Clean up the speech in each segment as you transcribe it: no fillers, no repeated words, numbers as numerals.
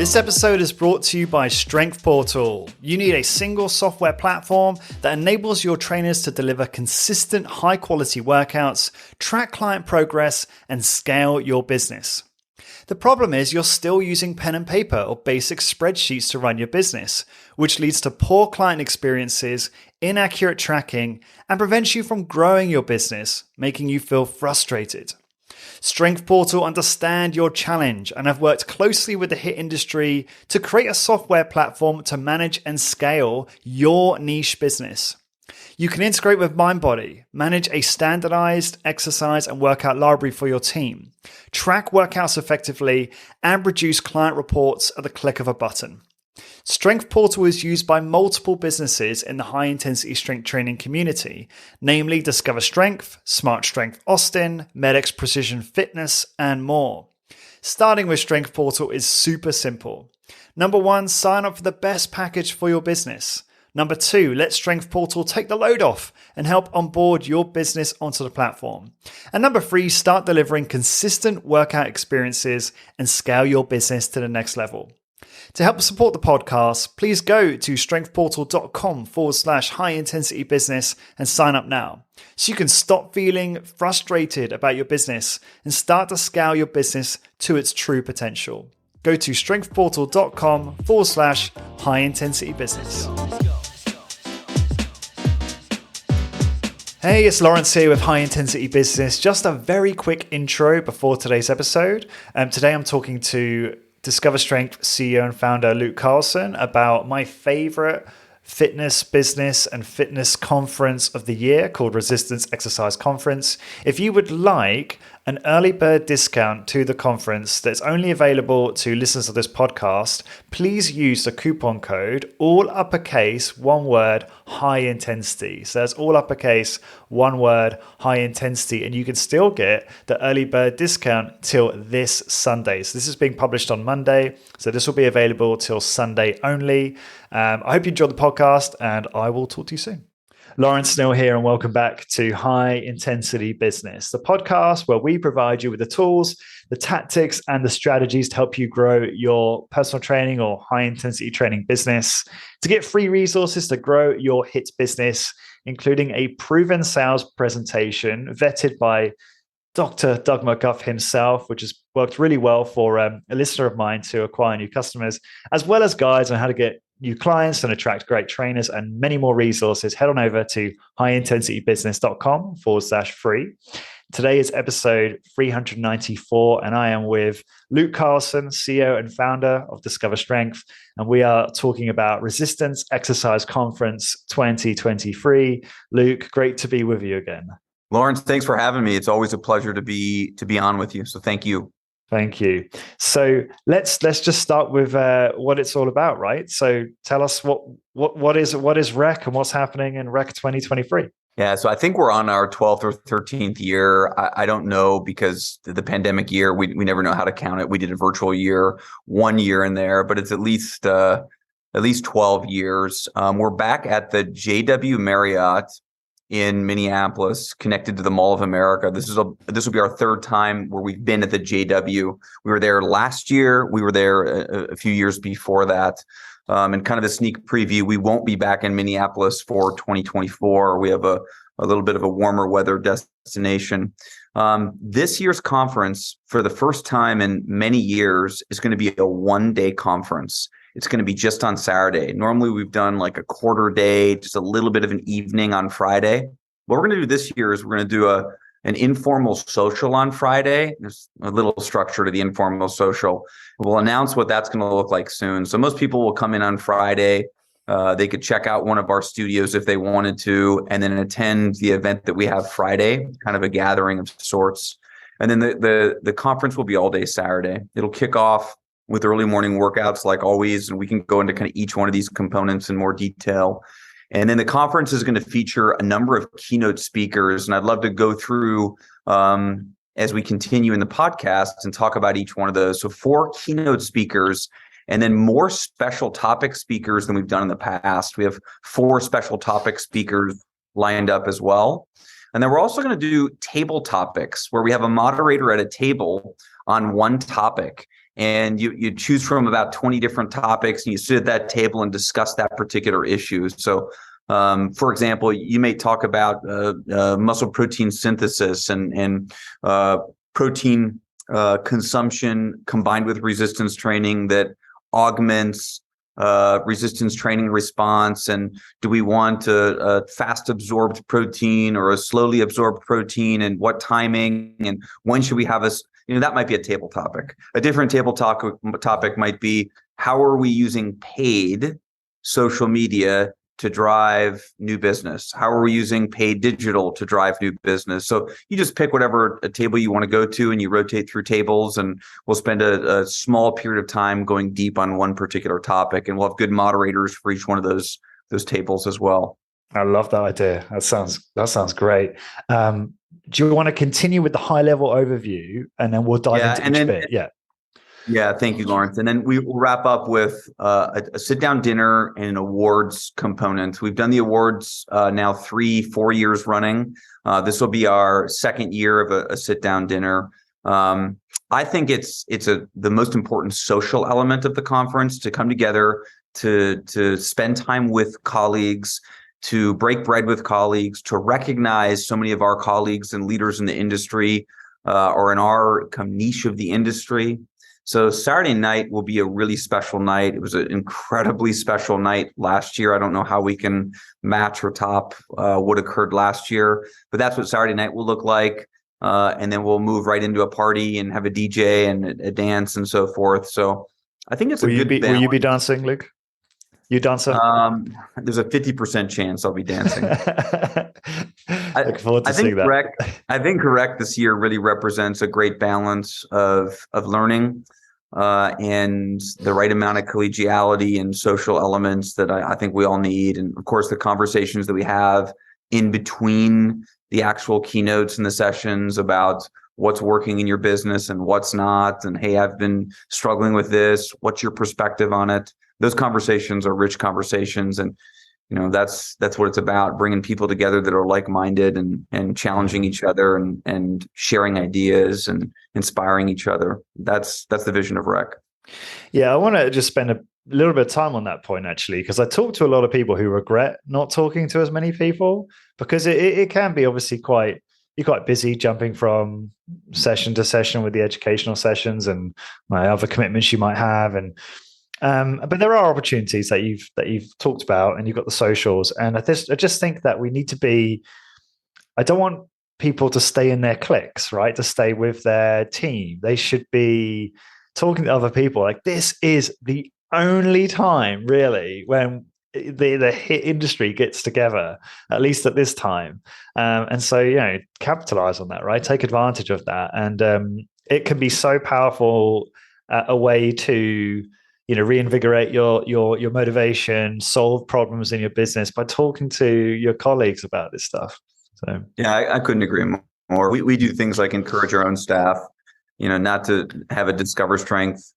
This episode is brought to you by Strength Portal. You need a single software platform that enables your trainers to deliver consistent, high-quality workouts, track client progress, and scale your business. The problem is you're still using pen and paper or basic spreadsheets to run your business, which leads to poor client experiences, inaccurate tracking, and prevents you from growing your business, making you feel frustrated. Strength Portal understand your challenge and have worked closely with the HIIT industry to create a software platform to manage and scale your niche business. You can integrate with MindBody, manage a standardized exercise and workout library for your team, track workouts effectively, and produce client reports at the click of a button. Strength Portal is used by multiple businesses in the high-intensity strength training community, namely Discover Strength, Smart Strength Austin, MedX Precision Fitness, and more. Starting with Strength Portal is super simple. Number 1, sign up for the best package for your business. Number 2, let Strength Portal take the load off and help onboard your business onto the platform. And number 3, start delivering consistent workout experiences and scale your business to the next level. To help support the podcast, please go to strengthportal.com/high intensity business and sign up now so you can stop feeling frustrated about your business and start to scale your business to its true potential. Go to strengthportal.com/high intensity business. Hey, it's Lawrence here with High Intensity Business. Just a very quick intro before today's episode. Today I'm talking to Discover Strength CEO and founder Luke Carlson about my favorite fitness business and fitness conference of the year called Resistance Exercise Conference. If you would like an early bird discount to the conference that's only available to listeners of this podcast, please use the coupon code, all uppercase, one word, high intensity. So that's all uppercase, one word, high intensity, and you can still get the early bird discount till this Sunday. So this is being published on Monday, so this will be available till Sunday only. I hope you enjoyed the podcast, and I will talk to you soon. Lawrence Snell here, and welcome back to High Intensity Business, the podcast where we provide you with the tools, the tactics, and the strategies to help you grow your personal training or high intensity training business. To get free resources to grow your HIIT business, including a proven sales presentation vetted by Dr. Doug McGuff himself, which has worked really well for a listener of mine to acquire new customers, as well as guides on how to get new clients and attract great trainers and many more resources, head on over to highintensitybusiness.com/free. Today is episode 394, and I am with Luke Carlson, CEO and founder of Discover Strength, and we are talking about Resistance Exercise Conference 2023. Luke, great to be with you again. Lawrence, thanks for having me. It's always a pleasure to be on with you. So thank you. Thank you. So let's just start with what it's all about, right? So tell us what is REC and what's happening in REC 2023. Yeah, so I think we're on our 12th or 13th year. I don't know, because the pandemic year, we never know how to count it. We did a virtual year, 1 year in there, but it's at least 12 years. We're back at the JW Marriott in Minneapolis, connected to the Mall of America. This will be our third time where we've been at the JW. We were there last year. We were there a few years before that. And kind of a sneak preview, we won't be back in Minneapolis for 2024. We have a little bit of a warmer weather destination. This year's conference, for the first time in many years, is going to be a one-day conference. It's going to be just on Saturday. Normally, we've done like a quarter day, just a little bit of an evening on Friday. What we're going to do this year is we're going to do an informal social on Friday. There's a little structure to the informal social. We'll announce what that's going to look like soon. So most people will come in on Friday. They could check out one of our studios if they wanted to, and then attend the event that we have Friday, kind of a gathering of sorts. And then the conference will be all day Saturday. It'll kick off with early morning workouts like always, and we can go into kind of each one of these components in more detail. And then the conference is going to feature a number of keynote speakers, and I'd love to go through as we continue in the podcast and talk about each one of those. So 4 keynote speakers, and then more special topic speakers than we've done in the past. We have 4 special topic speakers lined up as well. And then we're also going to do table topics where we have a moderator at a table on one topic. and you choose from about 20 different topics, and you sit at that table and discuss that particular issue. So, for example, you may talk about muscle protein synthesis and protein consumption combined with resistance training that augments resistance training response. And do we want a fast absorbed protein or a slowly absorbed protein, and what timing, and when should we have that might be a table topic. A different table topic might be, how are we using paid social media to drive new business? How are we using paid digital to drive new business? So you just pick whatever a table you want to go to, and you rotate through tables, and we'll spend a small period of time going deep on one particular topic, and we'll have good moderators for each one of those tables as well. I love that idea. That sounds great. Do you want to continue with the high level overview, and then we'll dive into each bit? Yeah, thank you, Lawrence. And then we will wrap up with a sit-down dinner and an awards component. We've done the awards now 3-4 years running. This will be our second year of a sit-down dinner. I think it's the most important social element of the conference, to come together, to spend time with colleagues, to break bread with colleagues, to recognize so many of our colleagues and leaders in the industry or in our niche of the industry. So Saturday night will be a really special night. It was an incredibly special night last year. I don't know how we can match or top what occurred last year, but that's what Saturday night will look like. And then we'll move right into a party and have a DJ and a dance and so forth. So I think it's a good balance. Will you be dancing, Luke? You dancer? There's a 50% chance I'll be dancing. Look forward to seeing that. I think Correct this year really represents a great balance of learning and the right amount of collegiality and social elements that I think we all need. And of course, the conversations that we have in between the actual keynotes and the sessions about what's working in your business and what's not. And hey, I've been struggling with this. What's your perspective on it? Those conversations are rich conversations. And that's what it's about, bringing people together that are like-minded and challenging each other and sharing ideas and inspiring each other. That's the vision of REC. Yeah, I want to just spend a little bit of time on that point, actually, because I talk to a lot of people who regret not talking to as many people, because it can be obviously you're quite busy jumping from session to session with the educational sessions and other commitments you might have. But there are opportunities that you've talked about, and you've got the socials. And I just think that we need to be, I don't want people to stay in their cliques, right? To stay with their team. They should be talking to other people. Like, this is the only time really when the hit industry gets together, at least at this time. And so, capitalize on that, right? Take advantage of that. And it can be so powerful, a way to reinvigorate your motivation, solve problems in your business by talking to your colleagues about this stuff. So yeah, I couldn't agree more. We do things like encourage our own staff, not to have a Discover Strength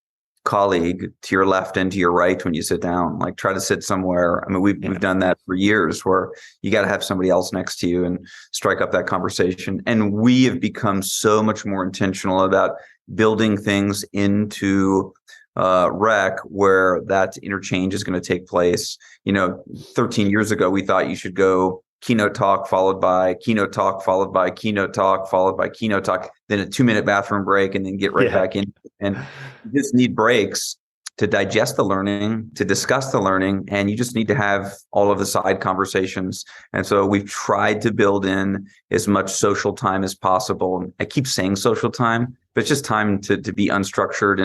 colleague to your left and to your right when you sit down. Like, try to sit somewhere. I mean, we've done that for years, where you got to have somebody else next to you and strike up that conversation. And we have become so much more intentional about building things into REC where that interchange is going to take place. 13 years ago, we thought you should go keynote talk followed by keynote talk followed by keynote talk followed by keynote talk, then a 2-minute bathroom break, and then get right back in. And you just need breaks to digest the learning, to discuss the learning, and you just need to have all of the side conversations. And so we've tried to build in as much social time as possible. I keep saying social time, but it's just time to be unstructured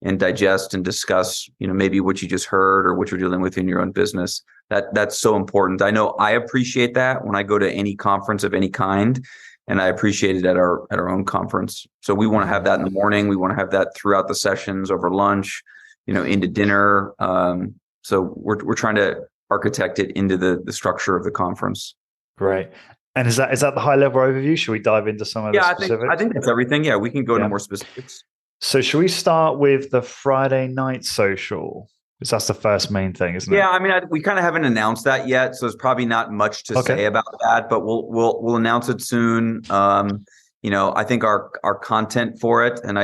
and digest and discuss, maybe what you just heard or what you're dealing with in your own business. That's so important. I know I appreciate that when I go to any conference of any kind, and I appreciate it at our own conference. So we want to have that in the morning. We want to have that throughout the sessions, over lunch, into dinner. So we're trying to architect it into the structure of the conference. Great. And is that the high level overview? Should we dive into some of the specifics? I think that's everything. Yeah, we can go into more specifics. So should we start with the Friday night social? Because that's the first main thing, isn't it? Yeah, I mean, we kind of haven't announced that yet, so there's probably not much to say about that, but we'll announce it soon. I think our content for it, and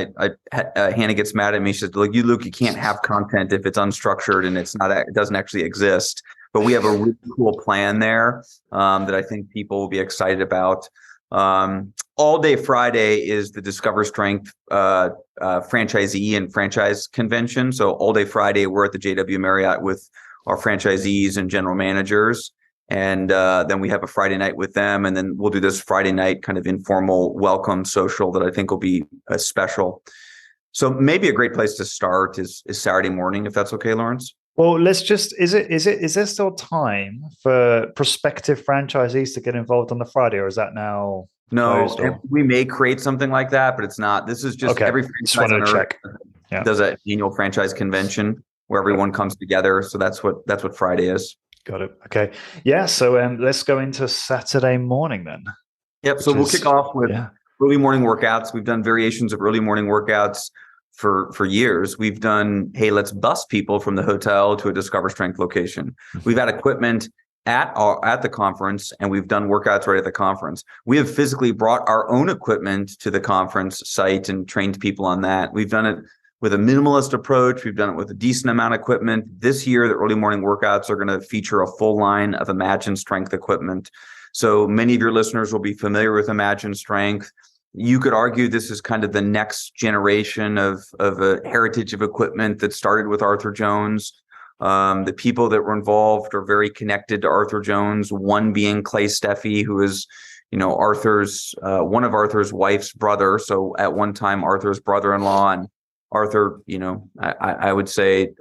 Hannah gets mad at me. She says, "Look, Luke, you can't have content if it's unstructured and it doesn't actually exist." But we have a really cool plan there that I think people will be excited about. All Day Friday is the Discover Strength franchisee and franchise convention. So All Day Friday, we're at the JW Marriott with our franchisees and general managers. And then we have a Friday night with them. And then we'll do this Friday night kind of informal welcome social that I think will be special. So maybe a great place to start is Saturday morning, if that's okay, Lawrence. Well, let's just, is there still time for prospective franchisees to get involved on the Friday, or is that now closed? No, we may create something like that, but it's not. This is just every franchise on Earth does an annual franchise convention where everyone comes together. So that's what Friday is. Got it. Okay. Yeah. So let's go into Saturday morning then. Yep. So we'll kick off with early morning workouts. We've done variations of early morning workouts for years. We've done, hey, let's bus people from the hotel to a Discover Strength location. We've had equipment at the conference, and we've done workouts right at the conference. We have physically brought our own equipment to the conference site and trained people on that. We've done it with a minimalist approach. We've done it with a decent amount of equipment. This year, the early morning workouts are going to feature a full line of Imagine Strength equipment. So many of your listeners will be familiar with Imagine Strength. You could argue this is kind of the next generation of a heritage of equipment that started with Arthur Jones. The people that were involved are very connected to Arthur Jones, one being Clay Steffi, who is, Arthur's one of Arthur's wife's brother. So at one time, Arthur's brother-in-law, and Arthur, I would say,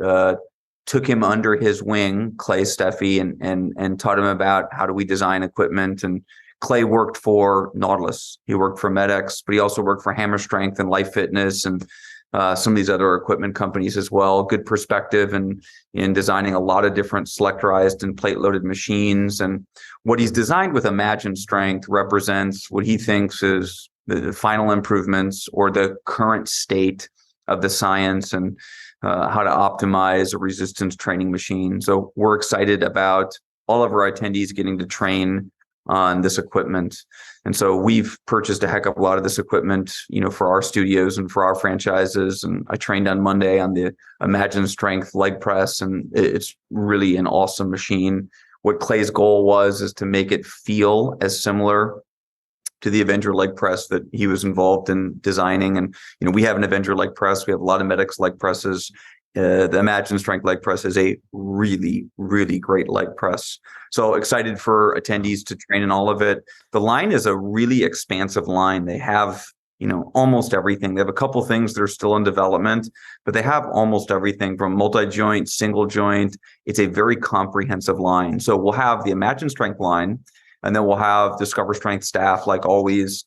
took him under his wing, Clay Steffi, and taught him about how do we design equipment. And Clay worked for Nautilus. He worked for MedX, but he also worked for Hammer Strength and Life Fitness and some of these other equipment companies as well. Good perspective in designing a lot of different selectorized and plate-loaded machines. And what he's designed with Imagine Strength represents what he thinks is the final improvements or the current state of the science and how to optimize a resistance training machine. So we're excited about all of our attendees getting to train on this equipment. And so we've purchased a heck of a lot of this equipment, for our studios and for our franchises. And I trained on Monday on the Imagine Strength leg press, and it's really an awesome machine. What Clay's goal is to make it feel as similar to the Avenger leg press that he was involved in designing. And, we have an Avenger leg press. We have a lot of MedX leg presses. The Imagine Strength leg press is a really, really great leg press. So excited for attendees to train in all of it. The line is a really expansive line. They have, almost everything. They have a couple things that are still in development, but they have almost everything from multi-joint, single joint. It's a very comprehensive line. So we'll have the Imagine Strength line, and then we'll have Discover Strength staff, like always,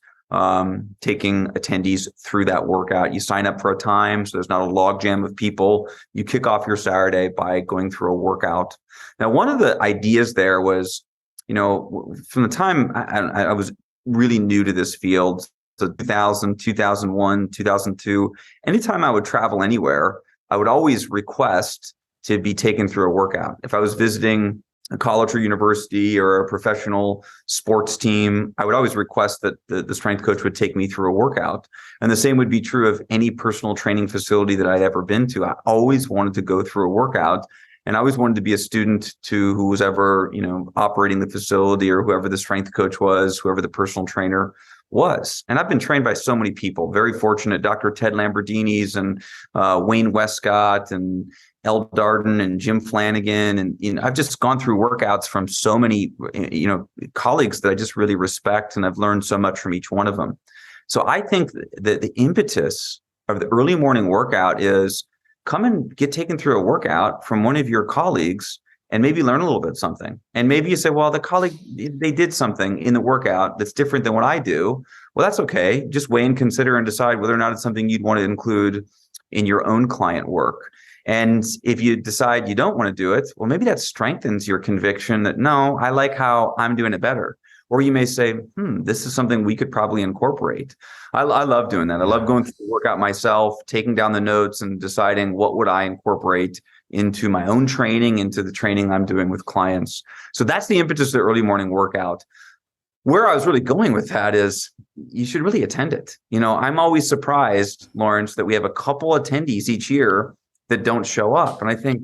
taking attendees through that workout. You sign up for a time, so there's not a logjam of people. You kick off your Saturday by going through a workout. Now, one of the ideas there was, from the time I was really new to this field, so 2000, 2001, 2002, anytime I would travel anywhere, I would always request to be taken through a workout. If I was visiting a college or university or a professional sports team, I would always request that the strength coach would take me through a workout. And the same would be true of any personal training facility that I'd ever been to. I always wanted to go through a workout, and I always wanted to be a student to who was ever, operating the facility, or whoever the strength coach was, whoever the personal trainer was. And I've been trained by so many people, very fortunate, Dr. Ted Lamborghini's and Wayne Westcott and El Darden and Jim Flanagan. And, I've just gone through workouts from so many, colleagues that I just really respect. And I've learned so much from each one of them. So I think that the impetus of the early morning workout is come and get taken through a workout from one of your colleagues and maybe learn a little bit something. And maybe you say, well, the colleague, they did something in the workout that's different than what I do. Well, that's okay. Just weigh and consider and decide whether or not it's something you'd want to include in your own client work. And if you decide you don't want to do it, well, maybe that strengthens your conviction that, no, I like how I'm doing it better. Or you may say, this is something we could probably incorporate. I love doing that. I love going through the workout myself, taking down the notes and deciding what would I incorporate into my own training, into the training I'm doing with clients. So that's the impetus of the early morning workout. where I was really going with that is you should really attend it. I'm always surprised, Lawrence, that we have a couple attendees each year that don't show up. And I think,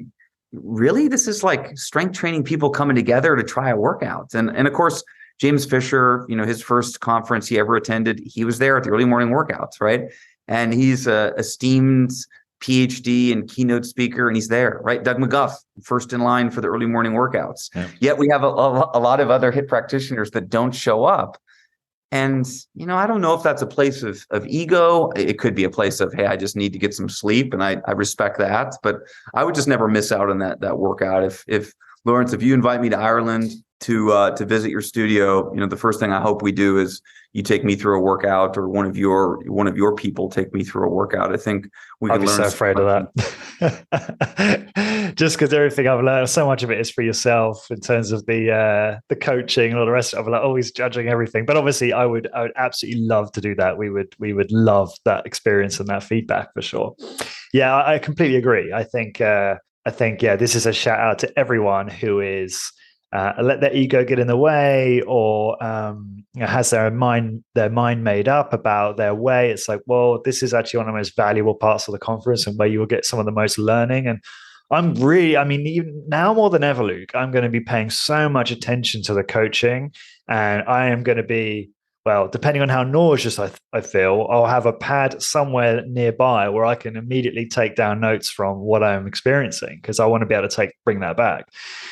really, this is like strength training people coming together to try a workout. And of course, James Fisher, his first conference he ever attended, he was there at the early morning workouts, right? And he's a esteemed PhD and keynote speaker, and he's there, right? Doug McGuff, first in line for the early morning workouts. Yeah. Yet we have a lot of other HIIT practitioners that don't show up. And, I don't know if that's a place of ego. It could be a place of, hey, I just need to get some sleep. And I respect that. But I would just never miss out on that workout. If Lawrence, if you invite me to Ireland to visit your studio, the first thing I hope we do is you take me through a workout, or one of your people take me through a workout. I think we can learn. I'd be so afraid of that. Just because everything I've learned, so much of it is for yourself in terms of the coaching and all the rest of it. I'm like always judging everything. But obviously I would absolutely love to do that. We would love that experience and that feedback for sure. Yeah, I completely agree. I think this is a shout out to everyone who is let their ego get in the way, or has their mind made up about their way. It's like, well, this is actually one of the most valuable parts of the conference and where you will get some of the most learning. And even now more than ever, Luke, I'm going to be paying so much attention to the coaching, and I am going to be, well, depending on how nauseous I feel, I'll have a pad somewhere nearby where I can immediately take down notes from what I'm experiencing, because I want to be able to bring that back.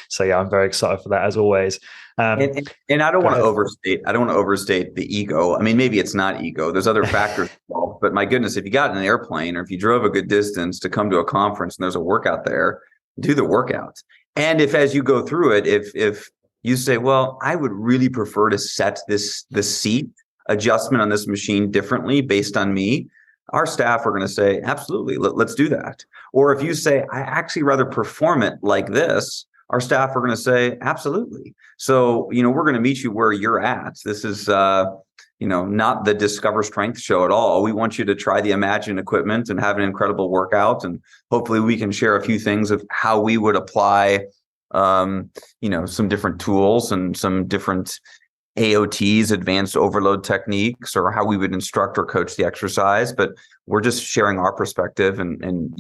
So yeah, I'm very excited for that as always. And I don't want to overstate. I don't want to overstate the ego. I mean, maybe it's not ego. There's other factors involved. But my goodness, if you got in an airplane or if you drove a good distance to come to a conference and there's a workout there, do the workout. And if as you go through it, if you say, well, I would really prefer to set the seat adjustment on this machine differently based on me, our staff are going to say, absolutely, let's do that. Or if you say, I actually rather perform it like this, our staff are going to say, absolutely. So, we're going to meet you where you're at. This is, not the Discover Strength show at all. We want you to try the Imagine equipment and have an incredible workout. And hopefully we can share a few things of how we would apply some different tools and some different AOTs, advanced overload techniques, or how we would instruct or coach the exercise. But we're just sharing our perspective, and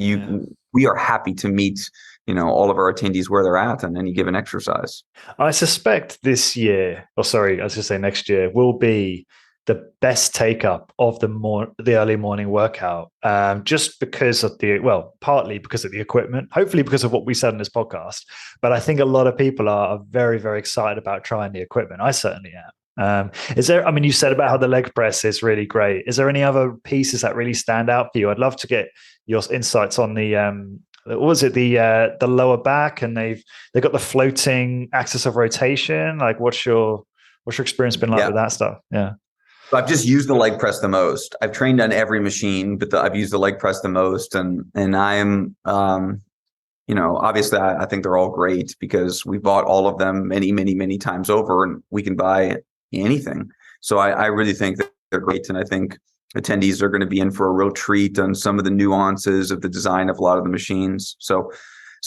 we are happy to meet, all of our attendees where they're at on any given exercise. I suspect this year, next year, will be the best take up of the early morning workout, just because of partly because of the equipment, hopefully because of what we said in this podcast. But I think a lot of people are very, very excited about trying the equipment. I certainly am. You said about how the leg press is really great. Is there any other pieces that really stand out for you? I'd love to get your insights on the lower back, and they've got the floating axis of rotation. Like, what's your experience been like with that stuff? Yeah. I've just used the leg press the most. I've trained on every machine, but I've used the leg press the most. And I'm, obviously I think they're all great because we bought all of them many, many, many times over, and we can buy anything. So I really think that they're great. And I think attendees are going to be in for a real treat on some of the nuances of the design of a lot of the machines. So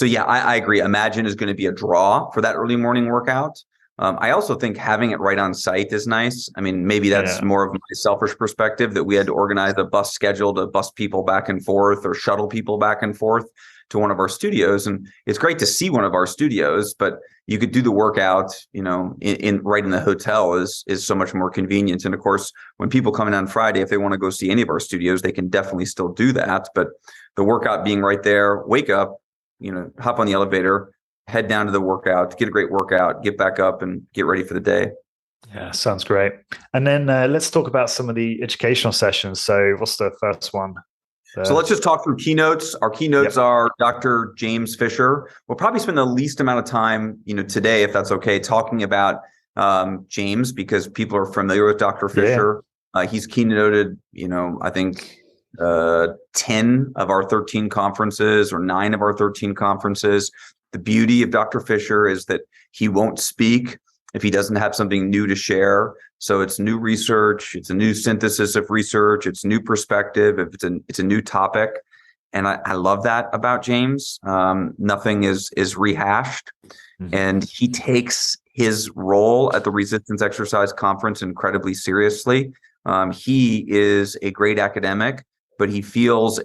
yeah, I agree. Imagine is going to be a draw for that early morning workout. I also think having it right on site is nice. I mean, maybe that's more of my selfish perspective, that we had to organize a bus schedule to bus people back and forth or shuttle people back and forth to one of our studios. And it's great to see one of our studios, but you could do the workout, in right in the hotel is so much more convenient. And of course, when people come in on Friday, if they want to go see any of our studios, they can definitely still do that. But the workout being right there, wake up, hop on the elevator, head down to the workout, get a great workout, get back up and get ready for the day. Yeah, sounds great. And then let's talk about some of the educational sessions. So what's the first one? So let's just talk through keynotes. Our keynotes are Dr. James Fisher. We'll probably spend the least amount of time, today, if that's okay, talking about James, because people are familiar with Dr. Fisher. He's keynoted, I think 10 of our 13 conferences or 9 of our 13 conferences. The beauty of Dr. Fisher is that he won't speak if he doesn't have something new to share. So it's new research, it's a new synthesis of research, it's new perspective, if it's a new topic. And I love that about James. Nothing is rehashed. Mm-hmm. And he takes his role at the Resistance Exercise Conference incredibly seriously. He is a great academic, but he feels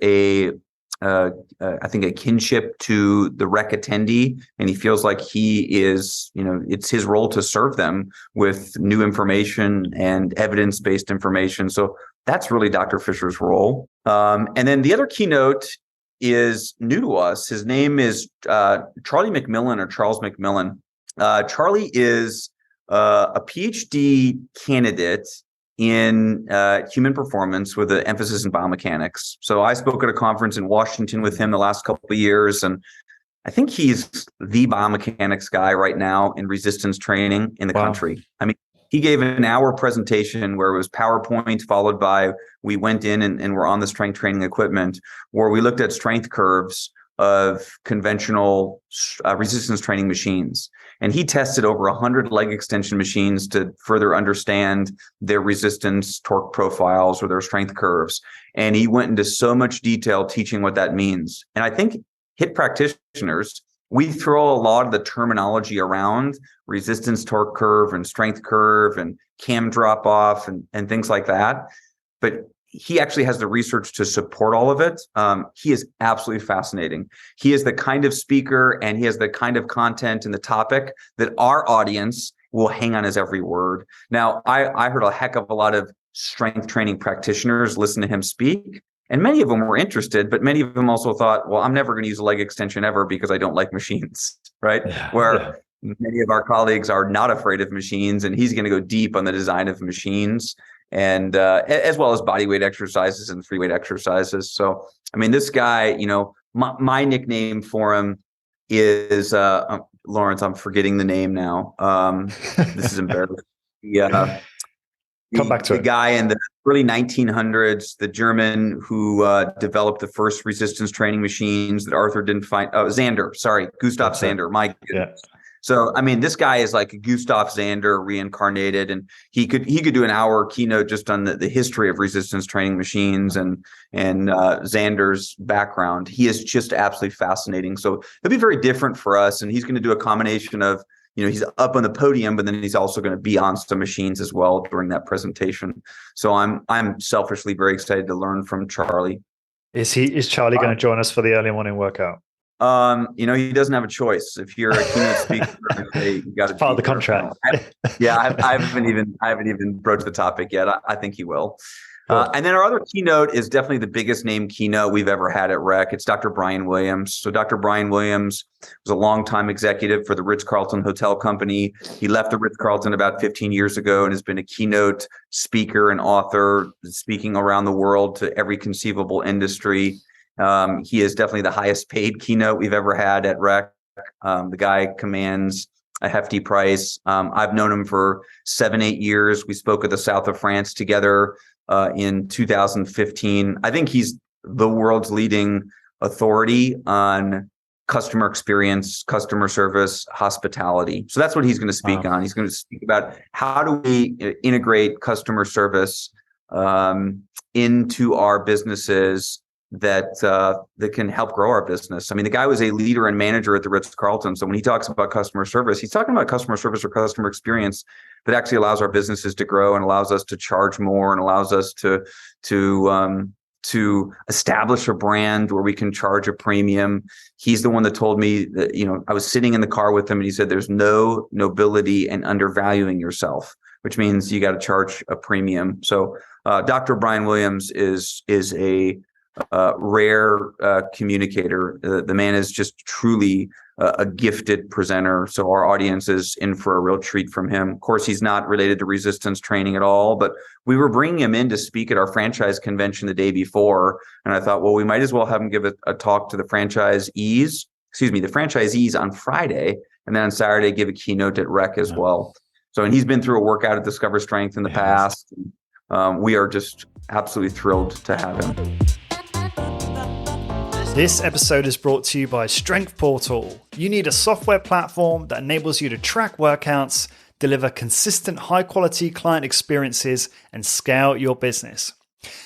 I think a kinship to the REC attendee, and he feels like he is, it's his role to serve them with new information and evidence-based information. So that's really Dr. Fisher's role. And then the other keynote is new to us. His name is Charlie McMillan, or Charles McMillan. Charlie is a PhD candidate in human performance with an emphasis in biomechanics. So I spoke at a conference in Washington with him the last couple of years, and I think he's the biomechanics guy right now in resistance training in the country. I mean, he gave an hour presentation where it was PowerPoint followed by, we went in and we're on the strength training equipment where we looked at strength curves of conventional resistance training machines. And he tested over 100 leg extension machines to further understand their resistance torque profiles or their strength curves. And he went into so much detail teaching what that means. And I think HIIT practitioners, we throw a lot of the terminology around resistance torque curve and strength curve and cam drop off and things like that. But he actually has the research to support all of it. He is absolutely fascinating. He is the kind of speaker and he has the kind of content and the topic that our audience will hang on his every word. Now, I heard a heck of a lot of strength training practitioners listen to him speak, and many of them were interested, but many of them also thought, well, I'm never going to use a leg extension ever because I don't like machines, right? Many of our colleagues are not afraid of machines, and he's going to go deep on the design of machines, and as well as body weight exercises and free weight exercises. So, I mean, this guy, my nickname for him is Lawrence. I'm forgetting the name now. This is embarrassing. Come back to the guy in the early 1900s, the German who developed the first resistance training machines that Arthur didn't find. Oh, Gustav Zander. My goodness. Yeah. So, I mean, this guy is like Gustav Zander reincarnated, and he could do an hour keynote just on the history of resistance training machines and Zander's background. He is just absolutely fascinating. So it'll be very different for us, and he's going to do a combination of, he's up on the podium, but then he's also going to be on some machines as well during that presentation. So I'm selfishly very excited to learn from Charlie. Is Charlie going to join us for the early morning workout? He doesn't have a choice. If you're a keynote speaker, you got to part of the contract. I haven't even broached the topic yet. I think he will. And then our other keynote is definitely the biggest name keynote we've ever had at REC. It's Dr. Brian Williams. So Dr. Brian Williams was a longtime executive for the Ritz-Carlton Hotel Company. He left the Ritz-Carlton about 15 years ago and has been a keynote speaker and author, speaking around the world to every conceivable industry. He is definitely the highest paid keynote we've ever had at REC. The guy commands a hefty price. I've known him for 7-8 years. We spoke at the south of France together in 2015. I think he's the world's leading authority on customer experience, customer service, hospitality. So that's what he's going to speak on. He's going to speak about how do we integrate customer service into our businesses that can help grow our business. I mean, the guy was a leader and manager at the Ritz-Carlton. So when he talks about customer service, he's talking about customer service or customer experience that actually allows our businesses to grow and allows us to charge more and allows us to establish a brand where we can charge a premium. He's the one that told me that, I was sitting in the car with him and he said, there's no nobility in undervaluing yourself, which means you got to charge a premium. So Dr. Brian Williams is a rare communicator. The man is just truly a gifted presenter. So our audience is in for a real treat from him. Of course, he's not related to resistance training at all, but we were bringing him in to speak at our franchise convention the day before. And I thought, well, we might as well have him give a talk to the franchisees on Friday. And then on Saturday, give a keynote at REC as well. So, and he's been through a workout at Discover Strength in the past. We are just absolutely thrilled to have him. This episode is brought to you by Strength Portal. You need a software platform that enables you to track workouts, deliver consistent high-quality client experiences, and scale your business.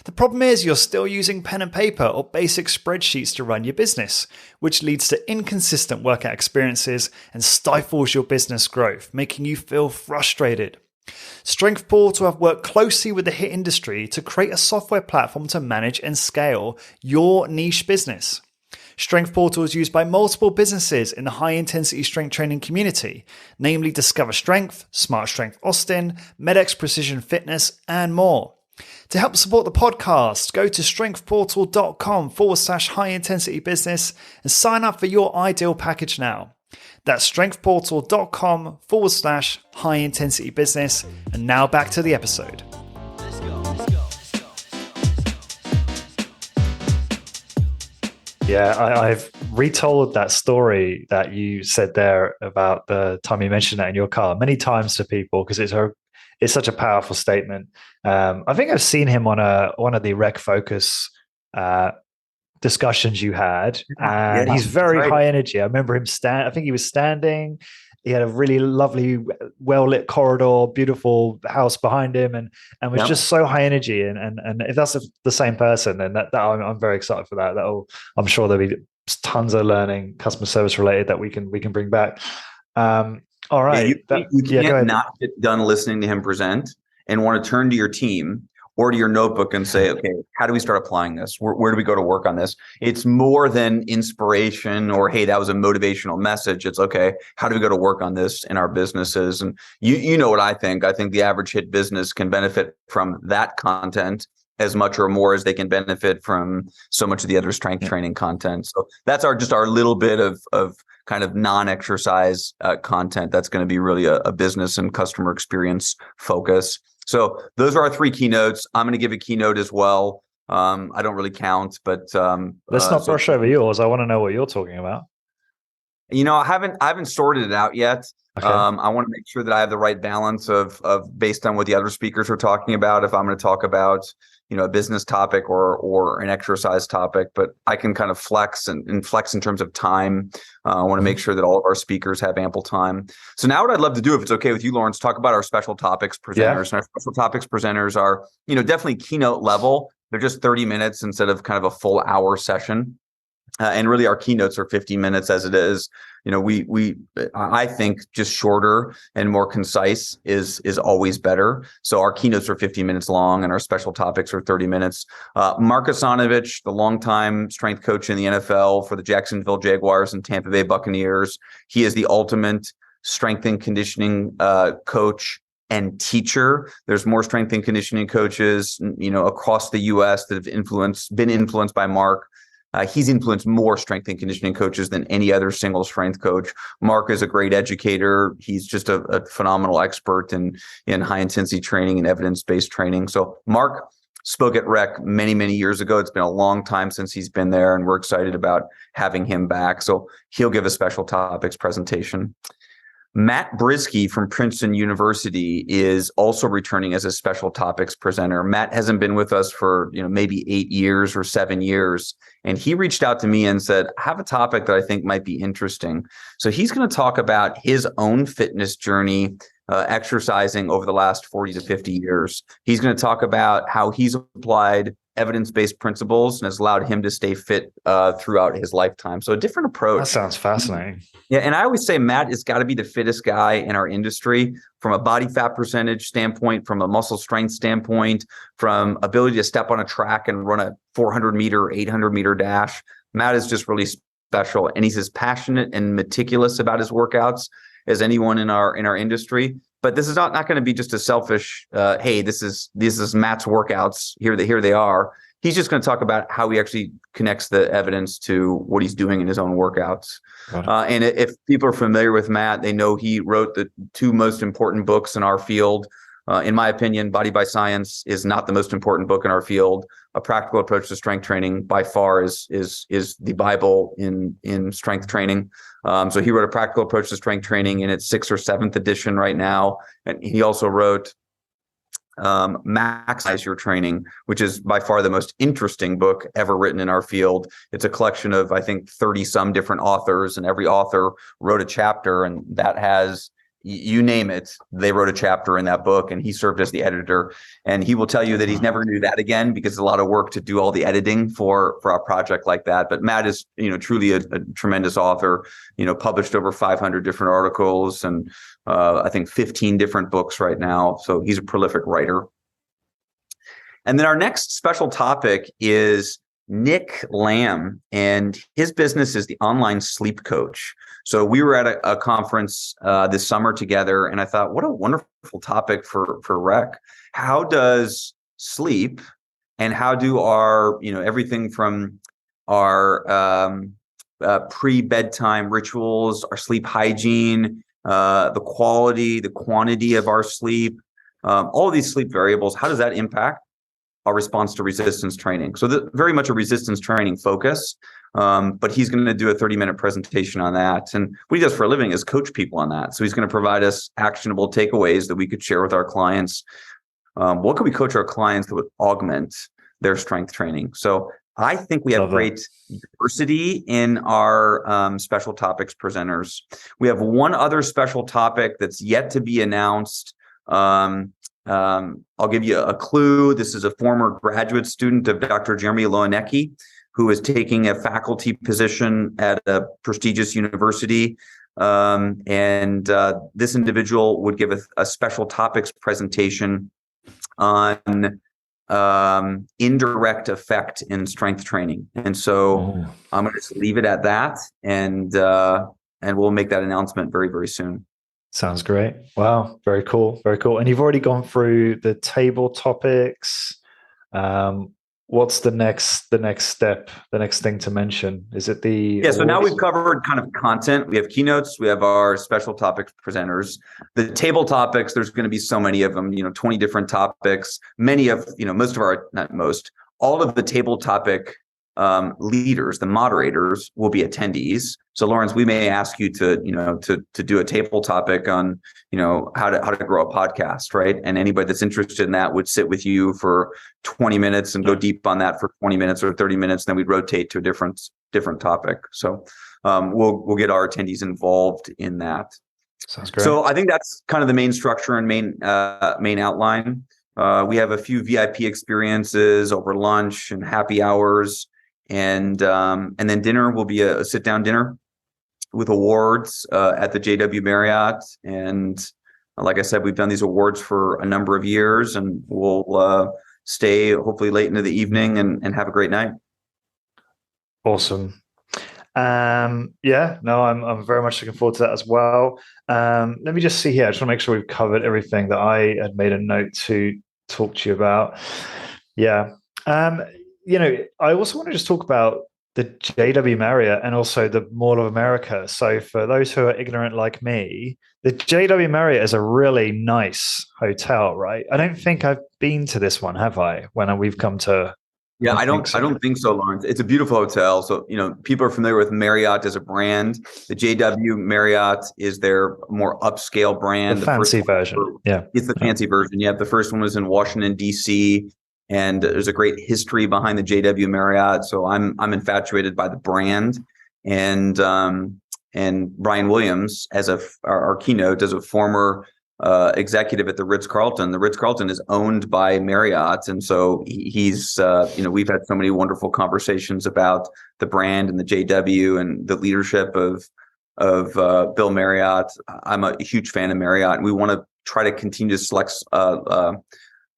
The problem is you're still using pen and paper or basic spreadsheets to run your business, which leads to inconsistent workout experiences and stifles your business growth, making you feel frustrated. Strength Portal have worked closely with the HIIT industry to create a software platform to manage and scale your niche business. Strength Portal is used by multiple businesses in the high-intensity strength training community, namely Discover Strength, Smart Strength Austin, MedX Precision Fitness, and more. To help support the podcast, go to strengthportal.com/high-intensity business and sign up for your ideal package now. That's strengthportal.com/high-intensity business. And now back to the episode. Yeah, I've retold that story that you said there about the time you mentioned that in your car many times to people because it's such a powerful statement. I think I've seen him on one of the Rec Focus discussions you had, and he's very high energy. I remember him I think he was standing. He had a really lovely, well-lit corridor, beautiful house behind him, and was just so high energy. And if that's the same person, then that I'm very excited for that. I'm sure there'll be tons of learning, customer service related, that we can bring back. All right, you can't not get done listening to him present and want to turn to your team or to your notebook and say, okay, how do we start applying this? Where do we go to work on this? It's more than inspiration or, hey, that was a motivational message. It's, okay, how do we go to work on this in our businesses? And you know what I think. I think the average HIIT business can benefit from that content as much or more as they can benefit from so much of the other strength training content. So that's our little bit of kind of non-exercise content that's going to be really a business and customer experience focus. So those are our three keynotes. I'm going to give a keynote as well. I don't really count, but let's not brush over yours. I want to know what you're talking about. I haven't sorted it out yet. Okay. I want to make sure that I have the right balance of based on what the other speakers are talking about. If I'm going to talk about a business topic or an exercise topic, but I can kind of flex and flex in terms of time. I want to make sure that all of our speakers have ample time. So now what I'd love to do, if it's okay with you, Lawrence, talk about our special topics presenters. Yeah. And our special topics presenters are, definitely keynote level. They're just 30 minutes instead of kind of a full hour session. And really our keynotes are 50 minutes as it is. I think just shorter and more concise is always better. So our keynotes are 50 minutes long and our special topics are 30 minutes. Mark Asanovich, the longtime strength coach in the NFL for the Jacksonville Jaguars and Tampa Bay Buccaneers. He is the ultimate strength and conditioning coach and teacher. There's more strength and conditioning coaches, across the US that have been influenced by Mark. He's influenced more strength and conditioning coaches than any other single strength coach. Mark is a great educator. He's just a phenomenal expert in high intensity training and evidence-based training. So Mark spoke at Rec many, many years ago. It's been a long time since he's been there, and we're excited about having him back. So he'll give a special topics presentation. Matt Brisky from Princeton University is also returning as a special topics presenter. Matt hasn't been with us for maybe 8 years or 7 years. And he reached out to me and said, I have a topic that I think might be interesting. So he's going to talk about his own fitness journey, exercising over the last 40 to 50 years. He's going to talk about how he's applied evidence-based principles and has allowed him to stay fit throughout his lifetime. So a different approach. That sounds fascinating. Yeah. And I always say Matt has got to be the fittest guy in our industry from a body fat percentage standpoint, from a muscle strength standpoint, from ability to step on a track and run a 400 meter, 800 meter dash. Matt is just really special. And he's as passionate and meticulous about his workouts as anyone in our industry. But this is not going to be just a selfish, hey, this is Matt's workouts. Here they are. He's just going to talk about how he actually connects the evidence to what he's doing in his own workouts. And if people are familiar with Matt, they know he wrote the two most important books in our field. In my opinion, Body by Science is not the most important book in our field. A Practical Approach to Strength Training by far is the Bible in strength training. So he wrote A Practical Approach to Strength Training in its 6th or 7th edition right now. And he also wrote Maximize Your Training, which is by far the most interesting book ever written in our field. It's a collection of, I think, 30 some different authors, and every author wrote a chapter, and that has you name it, they wrote a chapter in that book, and he served as the editor. And he will tell you that he's never going to do that again because it's a lot of work to do all the editing for a project like that. But Matt is, truly a tremendous author. Published over 500 different articles and I think 15 different books right now. So he's a prolific writer. And then our next special topic is Nick Lamb, and his business is the Online Sleep Coach. So we were at a conference this summer together, and I thought, what a wonderful topic for Rec. How does sleep and how do our, everything from our pre-bedtime rituals, our sleep hygiene, the quality, the quantity of our sleep, all of these sleep variables, how does that impact our response to resistance training? So very much a resistance training focus, but he's going to do a 30-minute presentation on that. And what he does for a living is coach people on that. So he's going to provide us actionable takeaways that we could share with our clients. What could we coach our clients that would augment their strength training? So I think we have great diversity in our special topics presenters. We have one other special topic that's yet to be announced. I'll give you a clue. This is a former graduate student of Dr. Jeremy Loanecki, who is taking a faculty position at a prestigious university. This individual would give a special topics presentation on indirect effect in strength training. And so I'm going to just leave it at that, and we'll make that announcement very, very soon. Sounds great. Wow. Very cool. Very cool. And you've already gone through the table topics. What's the next step, the next thing to mention? Is it the So now we've covered kind of content. We have keynotes. We have our special topics presenters. The table topics, there's going to be so many of them, 20 different topics. Many of, most of our, not most, all of the table topic leaders, the moderators, will be attendees. So Lawrence, we may ask you to do a table topic on, how to grow a podcast, right? And anybody that's interested in that would sit with you for 20 minutes and go deep on that for 20 minutes or 30 minutes. Then we'd rotate to a different topic. So we'll get our attendees involved in that. Sounds great. So I think that's kind of the main structure and main outline. We have a few VIP experiences over lunch and happy hours. And then dinner will be a sit-down dinner with awards at the JW Marriott. And like I said, we've done these awards for a number of years, and we'll stay hopefully late into the evening and have a great night. Awesome. I'm very much looking forward to that as well. Let me just see here. I just want to make sure we've covered everything that I had made a note to talk to you about. Yeah. I also want to just talk about the JW Marriott and also the Mall of America. So for those who are ignorant like me, the JW Marriott is a really nice hotel, right? I don't think I've been to this one, have I? When we've come to. Yeah, I don't think so, Lawrence. It's a beautiful hotel. So, people are familiar with Marriott as a brand. The JW Marriott is their more upscale brand. The fancy version. Yeah. It's the fancy version. Yeah. The first one was in Washington, D.C., and there's a great history behind the JW Marriott. So I'm infatuated by the brand, and Brian Williams, as our keynote, as a former executive at the Ritz-Carlton. The Ritz-Carlton is owned by Marriott, and so he's we've had so many wonderful conversations about the brand and the JW and the leadership of Bill Marriott. I'm a huge fan of Marriott, and we want to try to continue to select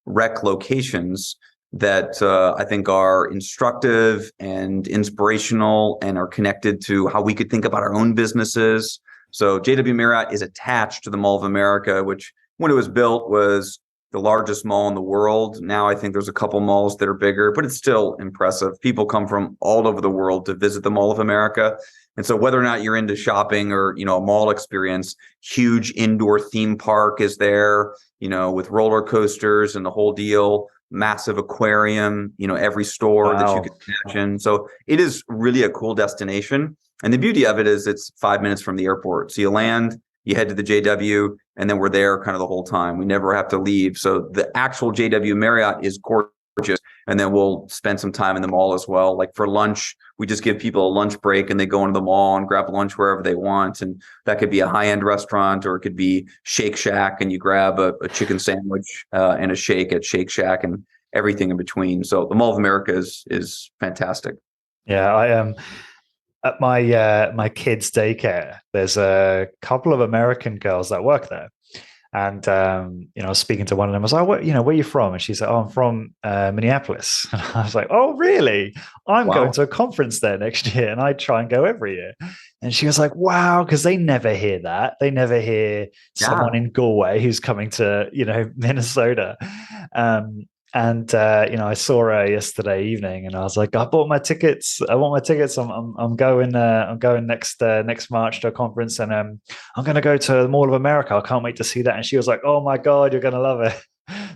rec locations that I think are instructive and inspirational and are connected to how we could think about our own businesses. So JW Marriott is attached to the Mall of America, which when it was built was the largest mall in the world. Now I think there's a couple malls that are bigger, but it's still impressive. People come from all over the world to visit the Mall of America. And so whether or not you're into shopping or, a mall experience, huge indoor theme park is there, with roller coasters and the whole deal, massive aquarium, every store that you could imagine. So it is really a cool destination. And the beauty of it is it's 5 minutes from the airport. So you land, you head to the JW, and then we're there kind of the whole time. We never have to leave. So the actual JW Marriott is gorgeous. And then we'll spend some time in the mall as well. Like for lunch, we just give people a lunch break and they go into the mall and grab lunch wherever they want. And that could be a high-end restaurant, or it could be Shake Shack and you grab a chicken sandwich and a shake at Shake Shack and everything in between. So the Mall of America is fantastic. Yeah, I am. At my kids' daycare, there's a couple of American girls that work there. And I was speaking to one of them. I was like, "What? Where are you from?" And she's like, "Oh, I'm from Minneapolis." And I was like, "Oh, really? I'm going to a conference there next year, and I try and go every year." And she was like, "Wow," because they never hear that. They never hear someone in Galway who's coming to Minnesota. I saw her yesterday evening, and I was like, "I bought my tickets. I want my tickets. I'm going. I'm going next March to a conference, and I'm going to go to the Mall of America. I can't wait to see that." And she was like, "Oh my God, you're going to love it."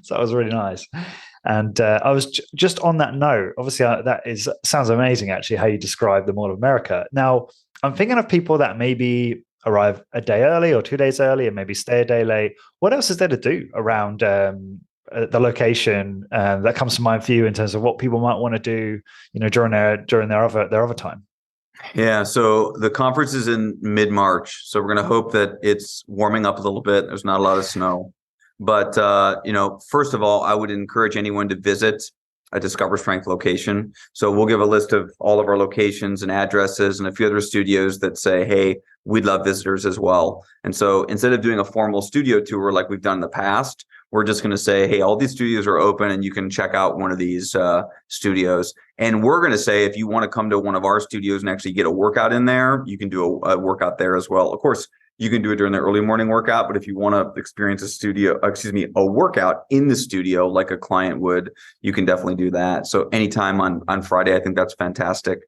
So that was really nice. And I was just on that note. Obviously, sounds amazing. Actually, how you describe the Mall of America. Now, I'm thinking of people that maybe arrive a day early or 2 days early, and maybe stay a day late. What else is there to do around the location that comes to mind for you in terms of what people might want to do, during their other time? Yeah, so the conference is in mid-March, so we're going to hope that it's warming up a little bit. There's not a lot of snow, but first of all, I would encourage anyone to visit a Discover Strength location. So we'll give a list of all of our locations and addresses and a few other studios that say, hey, we'd love visitors as well. And so instead of doing a formal studio tour like we've done in the past, we're just going to say, hey, all these studios are open and you can check out one of these studios. And we're going to say, if you want to come to one of our studios and actually get a workout in there, you can do a workout there as well. Of course, you can do it during the early morning workout, but if you want to experience a workout in the studio like a client would, you can definitely do that. So anytime on Friday, I think that's fantastic.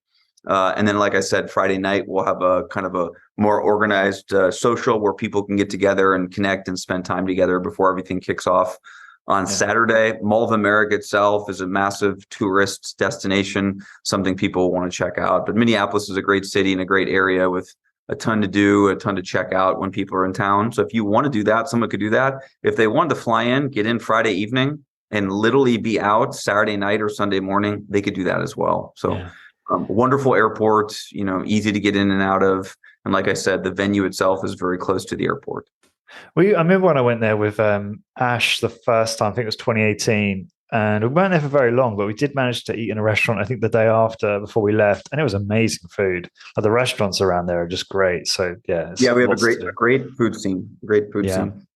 And then, like I said, Friday night, we'll have a kind of a more organized social where people can get together and connect and spend time together before everything kicks off. On Saturday, Mall of America itself is a massive tourist destination, something people want to check out. But Minneapolis is a great city and a great area with a ton to do, a ton to check out when people are in town. So if you want to do that, someone could do that. If they wanted to fly in, get in Friday evening and literally be out Saturday night or Sunday morning, they could do that as well. So wonderful airport, easy to get in and out of. And like I said, the venue itself is very close to the airport. Well, I remember when I went there with Ash the first time, I think it was 2018. And we weren't there for very long, but we did manage to eat in a restaurant, I think the day after, before we left. And it was amazing food. The restaurants around there are just great. So, we have a great food scene. Great food scene.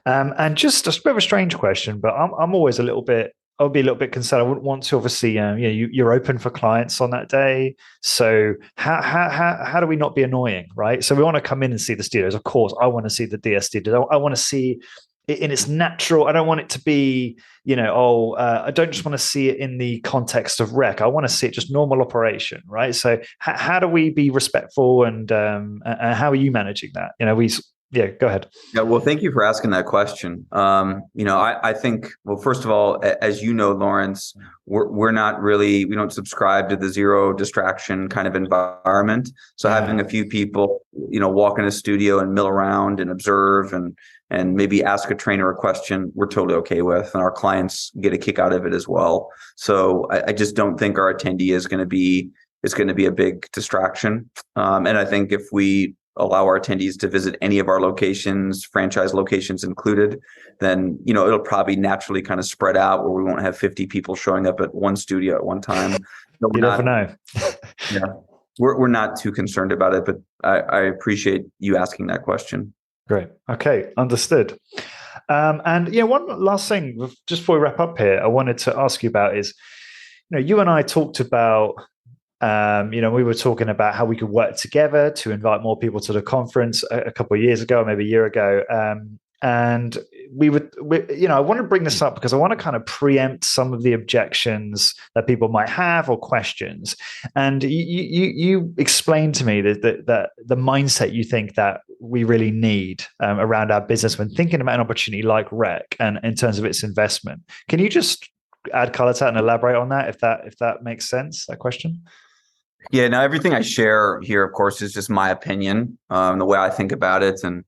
And just a bit of a strange question, but I'm always I'll be a little bit concerned. I wouldn't want to, obviously, you're open for clients on that day. So how do we not be annoying, right? So we want to come in and see the studios. Of course, I want to see the DS studios. I want to see it in its natural. I don't want it to be, I don't just want to see it in the context of rec. I want to see it just normal operation, right? So how do we be respectful and how are you managing that? Go ahead. Yeah, well, thank you for asking that question. I think, well, first of all, as you know, Lawrence, we don't subscribe to the zero distraction kind of environment. So having a few people, walk in a studio and mill around and observe and maybe ask a trainer a question, we're totally okay with, and our clients get a kick out of it as well. So I just don't think our attendee is going to be a big distraction. And I think if we allow our attendees to visit any of our locations, franchise locations included, then, it'll probably naturally kind of spread out where we won't have 50 people showing up at one studio at one time. You never know. We're not too concerned about it, but I appreciate you asking that question. Great. Okay. Understood. And one last thing, just before we wrap up here, I wanted to ask you about is, you and I talked about, we were talking about how we could work together to invite more people to the conference a couple of years ago, maybe a year ago. And I want to bring this up because I want to kind of preempt some of the objections that people might have or questions. And you explained to me that the mindset you think that we really need around our business when thinking about an opportunity like Rec and in terms of its investment. Can you just add color to that and elaborate on that if that makes sense, that question? Yeah, now everything I share here, of course, is just my opinion, the way I think about it. And,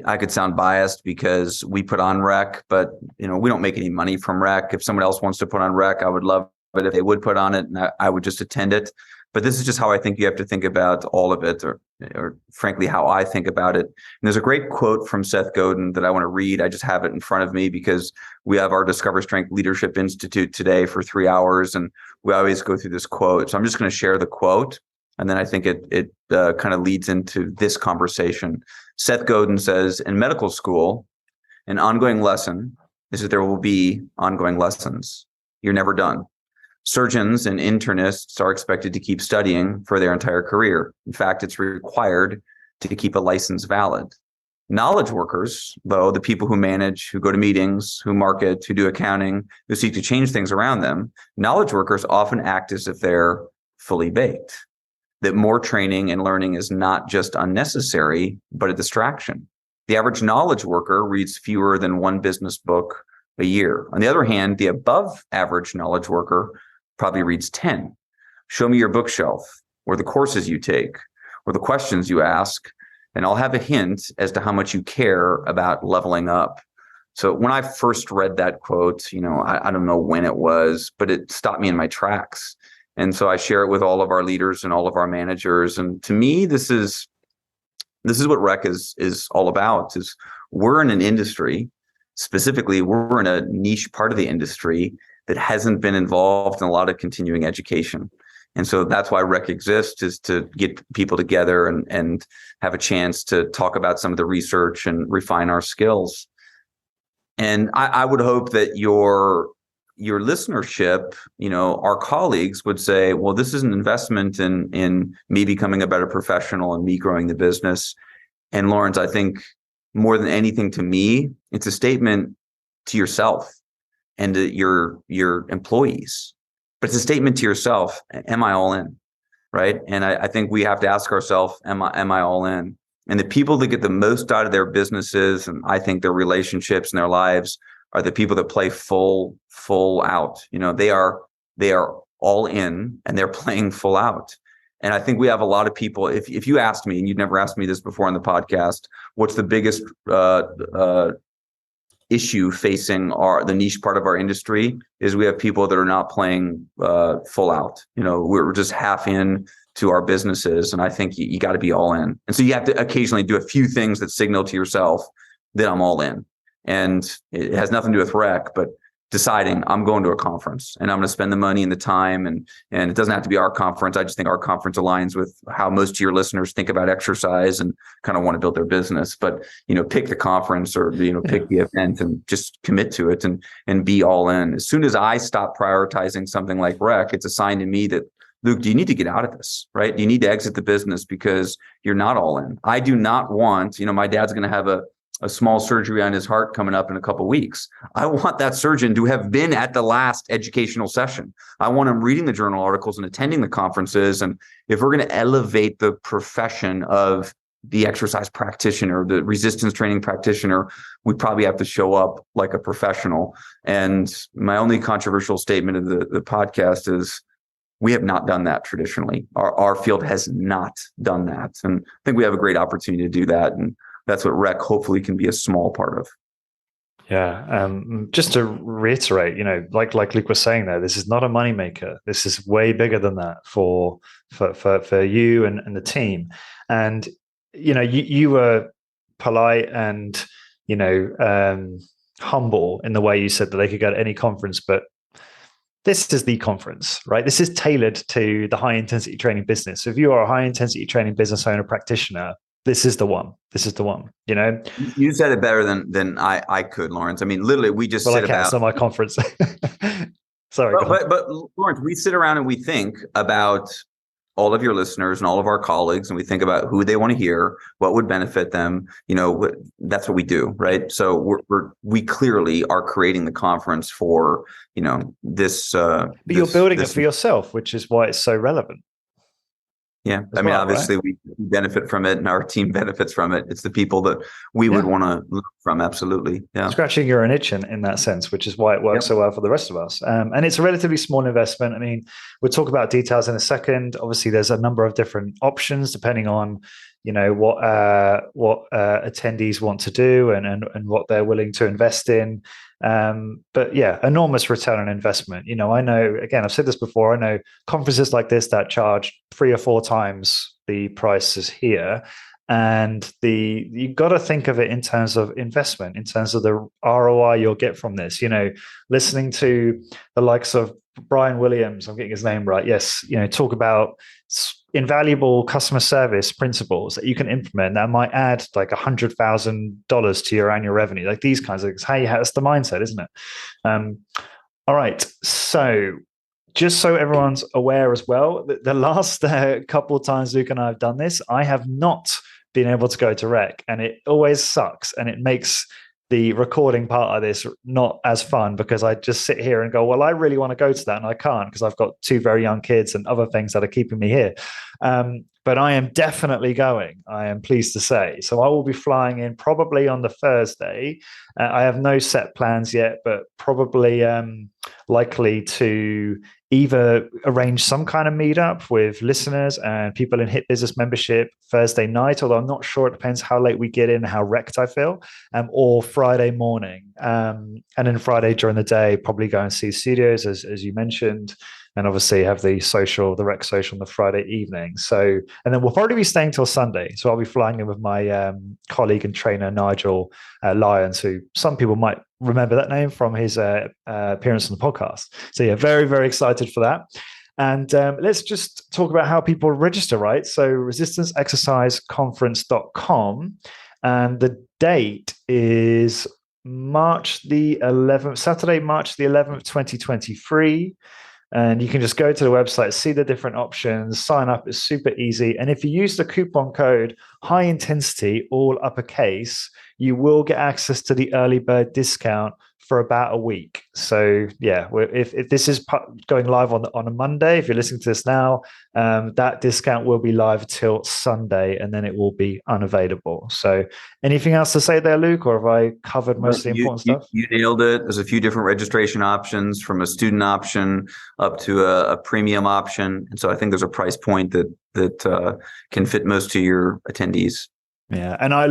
I could sound biased because we put on Rec, but we don't make any money from Rec. If someone else wants to put on Rec, I would love it if they would put on it, and I would just attend it. But this is just how I think you have to think about all of it, or frankly, how I think about it. And there's a great quote from Seth Godin that I want to read. I just have it in front of me because we have our Discover Strength Leadership Institute today for 3 hours, and we always go through this quote. So I'm just going to share the quote, and then I think it kind of leads into this conversation. Seth Godin says, in medical school, an ongoing lesson is that there will be ongoing lessons. You're never done. Surgeons and internists are expected to keep studying for their entire career. In fact, it's required to keep a license valid. Knowledge workers, though, the people who manage, who go to meetings, who market, who do accounting, who seek to change things around them, knowledge workers often act as if they're fully baked. That more training and learning is not just unnecessary, but a distraction. The average knowledge worker reads fewer than one business book a year. On the other hand, the above average knowledge worker probably reads 10. Show me your bookshelf, or the courses you take, or the questions you ask, and I'll have a hint as to how much you care about leveling up. So when I first read that quote, I don't know when it was, but it stopped me in my tracks. And so I share it with all of our leaders and all of our managers. And to me, this is what Rec is all about. Is we're in an industry, specifically, we're in a niche part of the industry that hasn't been involved in a lot of continuing education. And so that's why Rec exists, is to get people together and have a chance to talk about some of the research and refine our skills. And I would hope that your listenership, our colleagues would say, well, this is an investment in me becoming a better professional and me growing the business. And Lawrence, I think more than anything to me, it's a statement to yourself and to your employees. But it's a statement to yourself. Am I all in? Right. And I think we have to ask ourselves, am I all in? And the people that get the most out of their businesses, and I think their relationships and their lives, are the people that play full out. They are all in and they're playing full out. And I think we have a lot of people. If you asked me, and you'd never asked me this before on the podcast, what's the biggest issue facing the niche part of our industry, is we have people that are not playing full out. We're just half in to our businesses. And I think you got to be all in. And so you have to occasionally do a few things that signal to yourself that I'm all in. And it has nothing to do with Rec, but deciding I'm going to a conference and I'm going to spend the money and the time. And it doesn't have to be our conference. I just think our conference aligns with how most of your listeners think about exercise and kind of want to build their business. But, pick the conference or, pick the event and just commit to it and be all in. As soon as I stop prioritizing something like Rec, it's a sign to me that, Luke, do you need to get out of this, right? You need to exit the business because you're not all in. I do not want, my dad's going to have a small surgery on his heart coming up in a couple of weeks. I want that surgeon to have been at the last educational session. I want him reading the journal articles and attending the conferences. And if we're going to elevate the profession of the exercise practitioner, the resistance training practitioner, we probably have to show up like a professional. And my only controversial statement of the podcast is we have not done that traditionally. Our field has not done that. And I think we have a great opportunity to do that. And that's what Rec hopefully can be a small part of. Yeah. Just to reiterate, like Luke was saying there, this is not a moneymaker. This is way bigger than that for you and the team. And, you were polite and, humble in the way you said that they could go to any conference, but this is the conference, right? This is tailored to the high intensity training business. So if you are a high intensity training business owner practitioner, this is the one. This is the one. You said it better than I could, Lawrence. I mean, literally, we just sit about on my conference. Sorry, but Lawrence, we sit around and we think about all of your listeners and all of our colleagues, and we think about who they want to hear, what would benefit them. That's what we do, right? So we clearly are creating the conference for this. But you're building it for yourself, which is why it's so relevant. Yeah. Obviously we benefit from it and our team benefits from it. It's the people that we would want to learn from. Absolutely. Yeah. Scratching your own itch in that sense, which is why it works so well for the rest of us. And it's a relatively small investment. We'll talk about details in a second. Obviously there's a number of different options depending on, what attendees want to do and what they're willing to invest in. But yeah, enormous return on investment. I know, again, I've said this before, I know conferences like this that charge 3 or 4 times the prices here. And you've got to think of it in terms of investment, in terms of the ROI you'll get from this. Listening to the likes of Brian Williams, I'm getting his name right. Yes, talk about invaluable customer service principles that you can implement that might add like $100,000 to your annual revenue. Like these kinds of things. That's the mindset, isn't it? All right, so just so everyone's aware as well, the last couple of times Luke and I have done this, I have not been able to go to rec, and it always sucks, and it makes the recording part of this not as fun because I just sit here and go, well, I really want to go to that, and I can't because I've got 2 very young kids and other things that are keeping me here. But I am definitely going, I am pleased to say. So I will be flying in probably on the Thursday. I have no set plans yet, but probably likely to either arrange some kind of meetup with listeners and people in Hit Business membership Thursday night, although I'm not sure, it depends how late we get in and how wrecked I feel, or Friday morning. And then Friday during the day, probably go and see studios, as you mentioned, and obviously have the rec social on the Friday evening. So, and then we'll probably be staying till Sunday. So I'll be flying in with my colleague and trainer, Nigel Lyons, who some people might remember that name from his appearance on the podcast. So yeah, very, very excited for that. And let's just talk about how people register, right? So resistanceexerciseconference.com. And the date is Saturday, March the 11th, 2023. And you can just go to the website, see the different options, sign up. It's super easy. And if you use the coupon code high intensity, all uppercase, you will get access to the early bird discount for about a week. So yeah, if this is going live on a Monday, if you're listening to this now, that discount will be live till Sunday, and then it will be unavailable. So anything else to say there, Luke, or have I covered most of the important stuff? You nailed it. There's a few different registration options, from a student option up to a premium option. And so I think there's a price point that can fit most of your attendees. Yeah. And I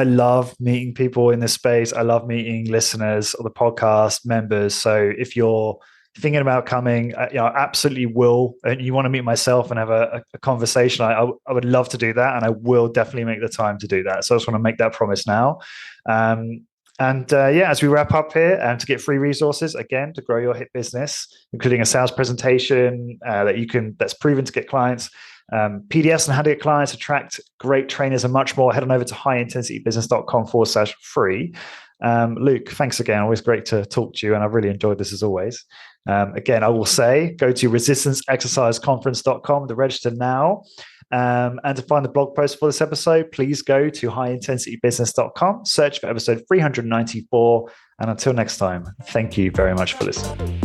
love meeting people in this space. I love meeting listeners of the podcast, members. So if you're thinking about coming, absolutely will, and you want to meet myself and have a conversation, I would love to do that. And I will definitely make the time to do that. So I just want to make that promise now. As we wrap up here, and to get free resources, again, to grow your hit business, including a sales presentation that's proven to get clients, PDFs on how to get clients, attract great trainers, and much more, head on over to highintensitybusiness.com/free. Luke, thanks again. Always great to talk to you, and I've really enjoyed this as always. Again, I will say, go to resistanceexerciseconference.com to register now. And to find the blog post for this episode, please go to highintensitybusiness.com, search for episode 394. And until next time, thank you very much for listening.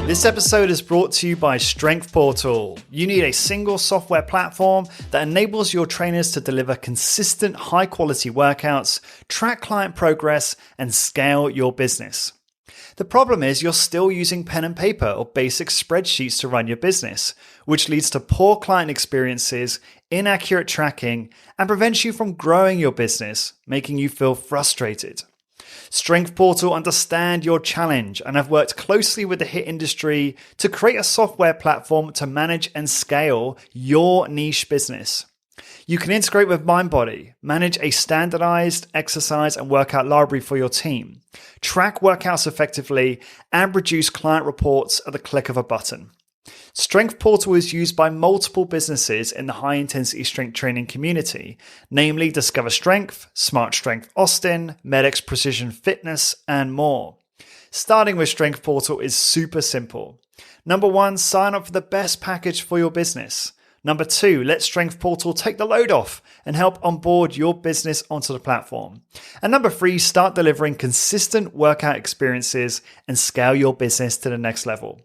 This episode is brought to you by Strength Portal. You need a single software platform that enables your trainers to deliver consistent, high-quality workouts, track client progress, and scale your business. The problem is you're still using pen and paper or basic spreadsheets to run your business, which leads to poor client experiences, inaccurate tracking, and prevents you from growing your business, making you feel frustrated. Strength Portal understand your challenge and have worked closely with the HIIT industry to create a software platform to manage and scale your niche business. You can integrate with MindBody, manage a standardized exercise and workout library for your team, track workouts effectively, and produce client reports at the click of a button. Strength Portal is used by multiple businesses in the high-intensity strength training community, namely Discover Strength, Smart Strength Austin, Medix Precision Fitness, and more. Starting with Strength Portal is super simple. Number 1, sign up for the best package for your business. Number 2, let Strength Portal take the load off and help onboard your business onto the platform. And number 3, start delivering consistent workout experiences and scale your business to the next level.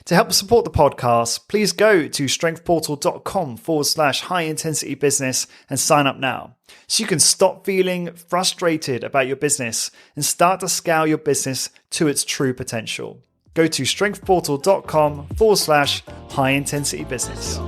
To help support the podcast, please go to strengthportal.com/high-intensity-business and sign up now, so you can stop feeling frustrated about your business and start to scale your business to its true potential. Go to strengthportal.com/high-intensity-business.